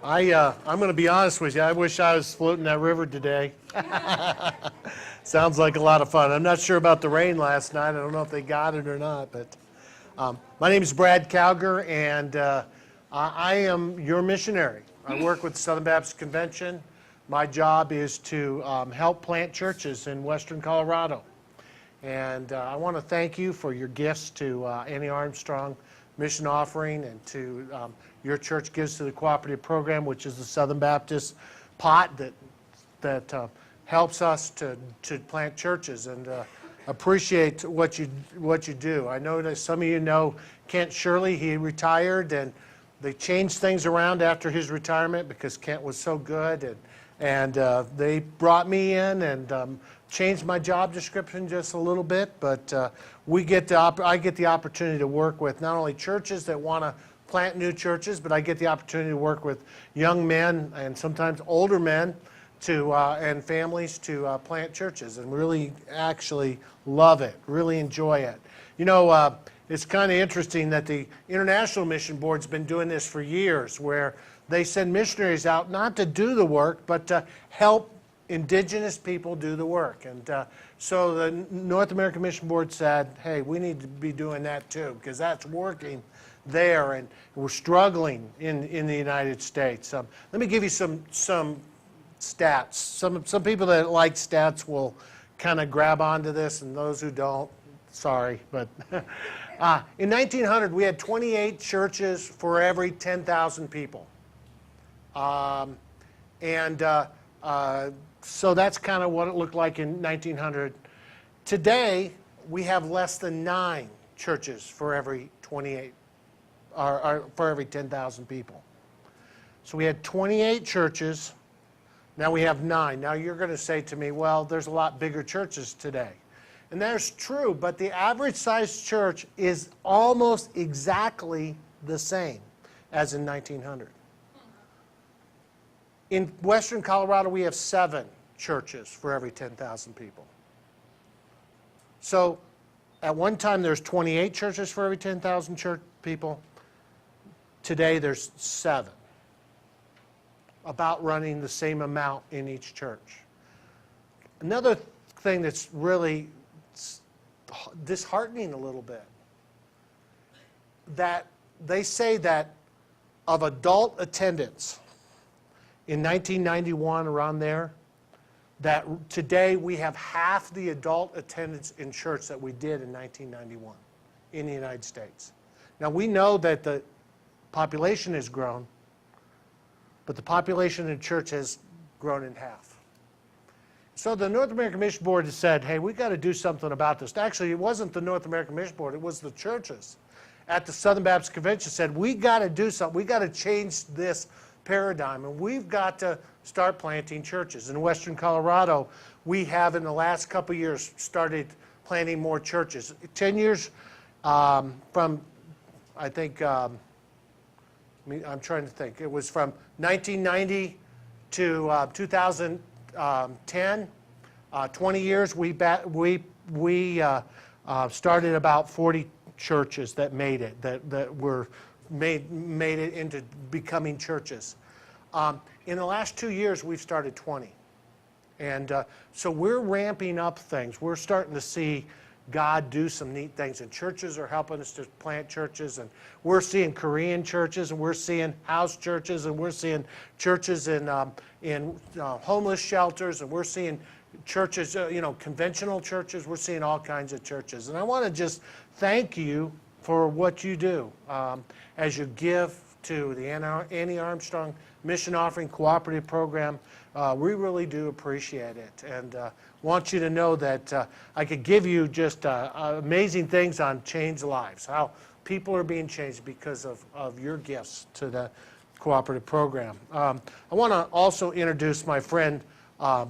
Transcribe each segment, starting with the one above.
I'm going to be honest with you. I wish I was floating that river today. Sounds like a lot of fun. I'm not sure about the rain last night. I don't know if they got it or not. But my name is Brad Cowger, and I am your missionary. I work with the Southern Baptist Convention. My job is to help plant churches in western Colorado. And I want to thank you for your gifts to Annie Armstrong Mission Offering, and to your church gives to the cooperative program, which is the Southern Baptist pot that helps us to plant churches, and appreciate what you do. I know that some of you know Kent Shirley. He retired, and they changed things around after his retirement because Kent was so good, and they brought me in and changed my job description just a little bit, but I get the opportunity to work with not only churches that want to plant new churches, but I get the opportunity to work with young men and sometimes older men and families to plant churches, and really actually love it, really enjoy it. You know, it's kind of interesting that the International Mission Board's been doing this for years, where they send missionaries out not to do the work, but to help indigenous people do the work. And so the North American Mission Board said, hey, we need to be doing that too, because that's working there, and we're struggling in the United States. Let me give you some stats. Some people that like stats will kind of grab onto this, and those who don't, sorry. But in 1900, we had 28 churches for every 10,000 people. So that's kind of what it looked like in 1900. Today, we have less than 9 churches for every 28, or for every 10,000 people. So we had 28 churches. Now we have 9. Now you're going to say to me, well, there's a lot bigger churches today. And that's true, but the average sized church is almost exactly the same as in 1900. In western Colorado, we have 7 churches for every 10,000 people. So at one time, there's 28 churches for every 10,000 people. Today, there's 7, about running the same amount in each church. Another thing that's really disheartening a little bit, that they say that of adult attendance in 1991, around there, that today we have half the adult attendance in church that we did in 1991 in the United States. Now we know that the population has grown, but the population in church has grown in half. So the North American Mission Board has said, hey, we've got to do something about this. Actually, it wasn't the North American Mission Board, it was the churches at the Southern Baptist Convention said, we got to do something. We got to change this paradigm, and we've got to start planting churches. In western Colorado, we have in the last couple of years started planting more churches. 10 years from, I think, I'm trying to think, it was from 1990 to 2010, 20 years, we started about 40 churches that made it, that were made it into becoming churches. In the last 2 years, we've started 20. And so we're ramping up things. We're starting to see God do some neat things. And churches are helping us to plant churches. And we're seeing Korean churches, and we're seeing house churches, and we're seeing churches in homeless shelters, and we're seeing churches, conventional churches. We're seeing all kinds of churches. And I want to just thank you for what you do as you give to the Annie Armstrong Mission Offering Cooperative Program. We really do appreciate it, and want you to know that I could give you just amazing things on changed lives, how people are being changed because of your gifts to the cooperative program. I want to also introduce my friend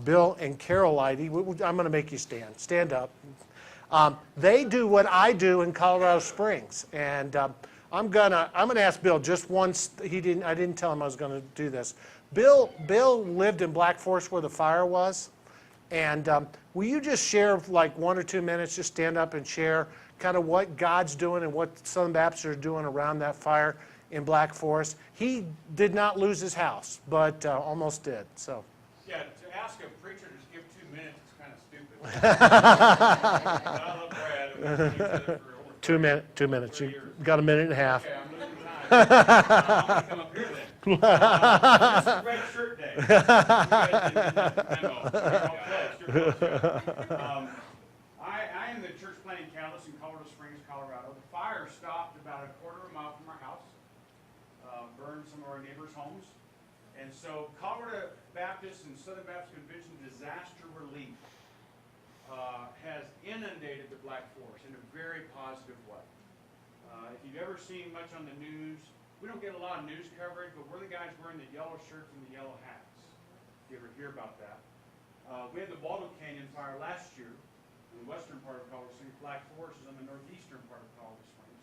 Bill and Carol Leidy. I'm going to make you stand up. They do what I do in Colorado Springs, and I'm gonna ask Bill just once. I didn't tell him I was going to do this. Bill lived in Black Forest where the fire was, and will you just share like 1 or 2 minutes? Just stand up and share kind of what God's doing and what Southern Baptists are doing around that fire in Black Forest. He did not lose his house, but almost did. So. Yeah, to ask a preacher to just give 2 minutes is kind of stupid. But I love Brad. We've known each other for over 2 minutes. 30 You years. got a minute and a half. Okay, I'm losing time. I'm going to come up here then. This is Red Shirt Day. You guys didn't get that memo. You're all close. You're close. Yeah. I am the church planting catalyst in Colorado Springs, Colorado. The fire stopped about a quarter of a mile from our house, burned some of our neighbors' homes. And so Colorado Baptist and Southern Baptist Convention Disaster Relief has inundated the Black Forest in a very positive way. If you've ever seen much on the news, we don't get a lot of news coverage, but we're the guys wearing the yellow shirts and the yellow hats. If you ever hear about that. We had the Baldwin Canyon fire last year in the western part of Colorado Springs. Black Forest is on the northeastern part of Colorado Springs.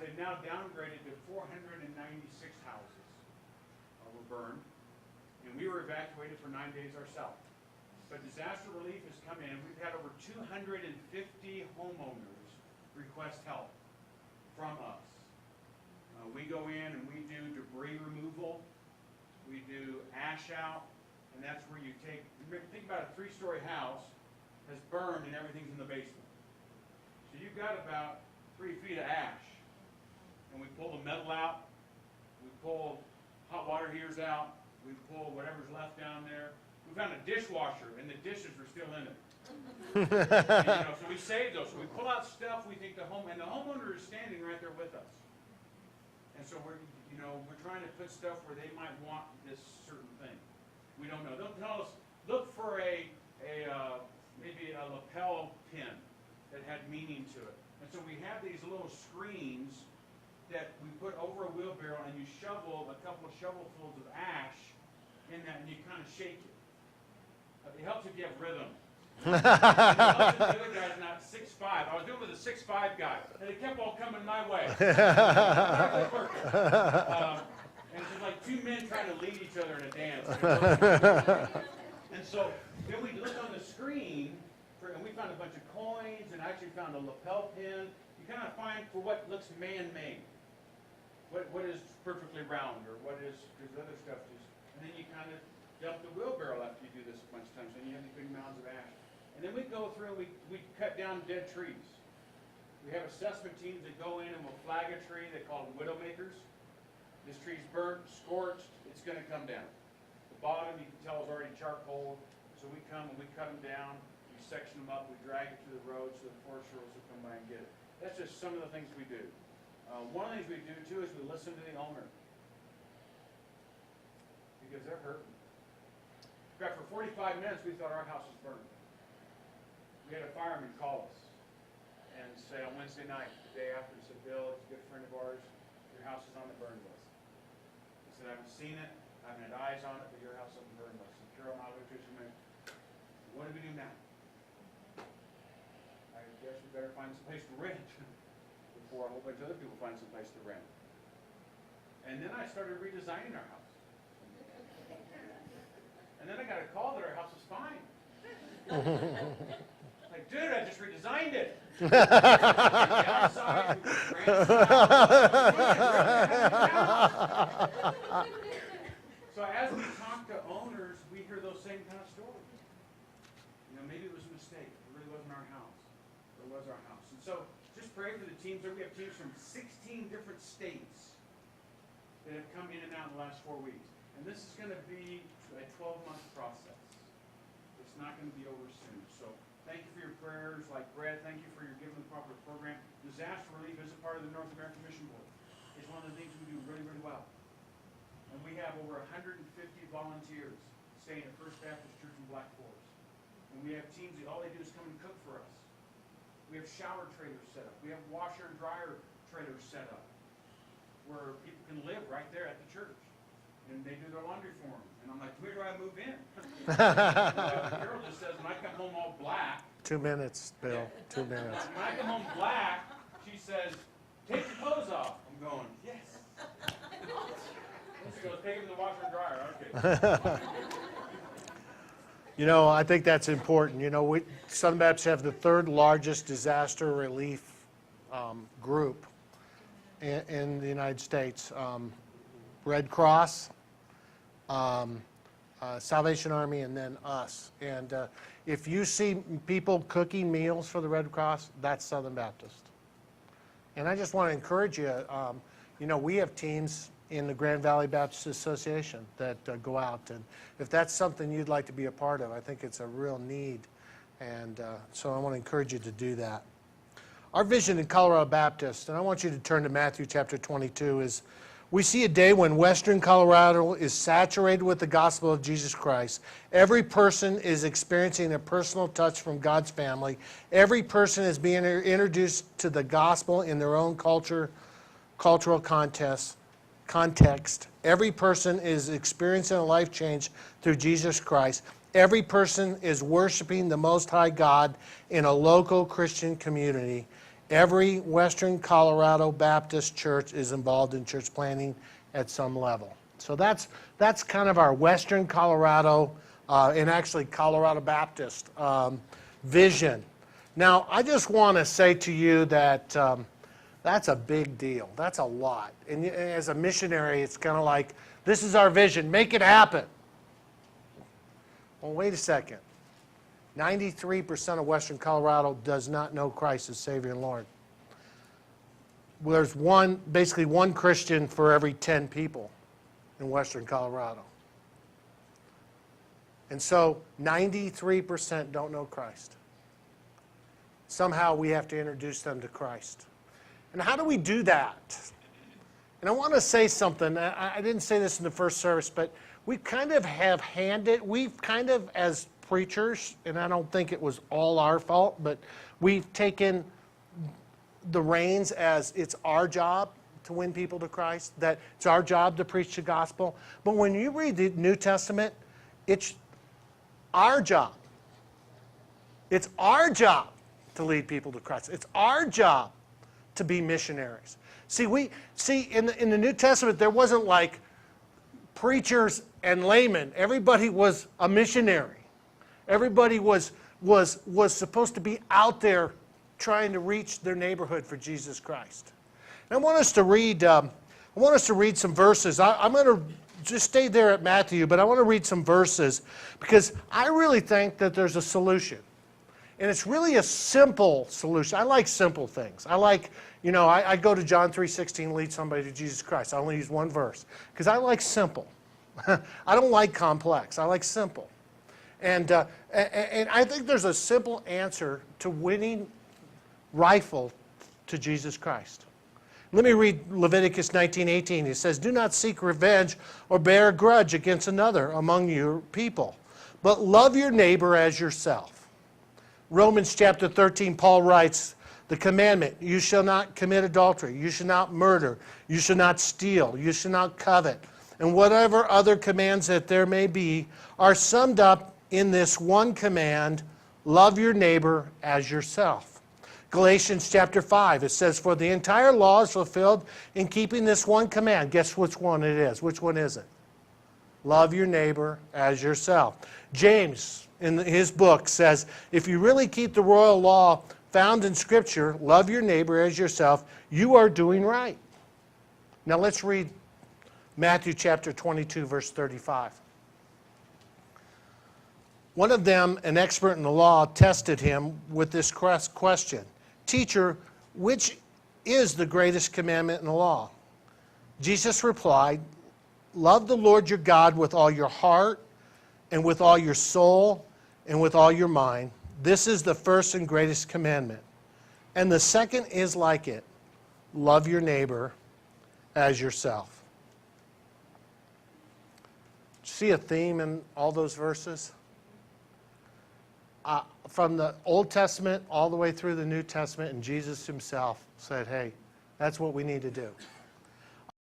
They've now downgraded to 496 houses were burned, and we were evacuated for 9 days ourselves. But disaster relief has come in, and we've had over 250 homeowners request help from us. We go in and we do debris removal, we do ash out, and that's where you think about a 3-story house has burned and everything's in the basement. So you've got about 3 feet of ash, and we pull the metal out, we pull hot water heaters out, we pull whatever's left down there. We found a dishwasher, and the dishes were still in it. And, so we saved those. So we pull out stuff we think the homeowner is standing right there with us. And so we're trying to put stuff where they might want this certain thing. We don't know. They'll tell us, look for maybe a lapel pin that had meaning to it. And so we have these little screens that we put over a wheelbarrow, and you shovel a couple of shovelfuls of ash in that, and you kind of shake it. It helps if you have rhythm. It helps if the other guy's not 6'5". I was doing it with a 6'5" guy, and they kept all coming my way. And it's just like 2 men trying to lead each other in a dance. And so then we look on the screen, and we found a bunch of coins, and I actually found a lapel pin. You kind of find for what looks man-made. What is perfectly round, or what is, there's other stuff, and then you kind of dump the wheelbarrow after you do this a bunch of times, and you have these big mounds of ash. And then we go through and we cut down dead trees. We have assessment teams that go in and will flag a tree. They call them widowmakers. This tree's burnt, scorched, it's going to come down. The bottom, you can tell, is already charcoal, so we come and we cut them down, we section them up, we drag it to the road so the forest service will come by and get it. That's just some of the things we do. One of the things we do, too, is we listen to the owner. Because they're hurting. In fact, for 45 minutes, we thought our house was burned. We had a fireman call us and say on Wednesday night, the day after, he said, Bill, it's a good friend of ours, your house is on the burn list. He said, I haven't seen it, I haven't had eyes on it, but your house is on the burn list. And Carol and I looked at each other and went, what do we do now? I guess we better find some place to rent before a whole bunch of other people find some place to rent. And then I started redesigning our house. And then I got a call that our house was fine. Like, dude, I just redesigned it. So as we talk to owners, we hear those same kind of stories. Maybe it was a mistake. It really wasn't our house. It was our house. And so just pray for the teams. We have teams from 16 different states that have come in and out in the last 4 weeks. And this is going to be a 12-month process. It's not going to be over soon. So thank you for your prayers. Like Brad, thank you for your giving the proper program. Disaster relief is a part of the North American Mission Board. It's one of the things we do really, really well. And we have over 150 volunteers staying at First Baptist Church in Black Forest. And we have teams that all they do is come and cook for us. We have shower trailers set up. We have washer and dryer trailers set up where people can live right there at the church. And they do their laundry for them. And I'm like, where do I move in? Carol just says, when I come home all black. 2 minutes, Bill. 2 minutes. When I come home black, she says, take your clothes off. I'm going, yes. She goes, take them to the washer and dryer. Okay. I think that's important. We Southern Baptists have the 3rd largest disaster relief group in the United States. Red Cross, Salvation Army, and then us. And if you see people cooking meals for the Red Cross, that's Southern Baptist. And I just want to encourage you, we have teams in the Grand Valley Baptist Association that go out. And if that's something you'd like to be a part of, I think it's a real need. And so I want to encourage you to do that. Our vision in Colorado Baptist, and I want you to turn to Matthew chapter 22, is we see a day when Western Colorado is saturated with the gospel of Jesus Christ. Every person is experiencing a personal touch from God's family. Every person is being introduced to the gospel in their own cultural context. Every person is experiencing a life change through Jesus Christ. Every person is worshiping the Most High God in a local Christian community. Every Western Colorado Baptist church is involved in church planting at some level. So that's kind of our Western Colorado and actually Colorado Baptist vision. Now, I just want to say to you that that's a big deal. That's a lot. And as a missionary, it's kind of like, this is our vision. Make it happen. Well, wait a second. 93% of Western Colorado does not know Christ as Savior and Lord. There's basically one Christian for every 10 people in Western Colorado. And so 93% don't know Christ. Somehow we have to introduce them to Christ. And how do we do that? And I want to say something. I didn't say this in the first service, but we kind of we've kind of, as preachers, and I don't think it was all our fault, but we've taken the reins as it's our job to win people to Christ, that it's our job to preach the gospel. But when you read the New Testament, it's our job. It's our job to lead people to Christ. It's our job to be missionaries. In the New Testament, there wasn't like preachers and laymen. Everybody was a missionary. Everybody was supposed to be out there trying to reach their neighborhood for Jesus Christ. And I want us to read some verses. I'm going to just stay there at Matthew, but I want to read some verses because I really think that there's a solution. And it's really a simple solution. I like simple things. I like, I go to John 3:16, lead somebody to Jesus Christ. I only use one verse because I like simple. I don't like complex. I like simple. And I think there's a simple answer to winning rifle to Jesus Christ. Let me read Leviticus 19:18. It says, "Do not seek revenge or bear a grudge against another among your people, but love your neighbor as yourself." Romans chapter 13, Paul writes, the commandment, you shall not commit adultery, you shall not murder, you shall not steal, you shall not covet, and whatever other commands that there may be are summed up in this one command, love your neighbor as yourself. Galatians chapter 5, it says, for the entire law is fulfilled in keeping this one command. Guess which one it is? Which one is it? Love your neighbor as yourself. James, in his book, says, if you really keep the royal law found in Scripture, love your neighbor as yourself, you are doing right. Now let's read Matthew chapter 22, verse 35. One of them, an expert in the law, tested him with this question. Teacher, which is the greatest commandment in the law? Jesus replied, love the Lord your God with all your heart and with all your soul and with all your mind. This is the first and greatest commandment. And the second is like it. Love your neighbor as yourself. See a theme in all those verses? From the Old Testament all the way through the New Testament, and Jesus himself said, hey, that's what we need to do.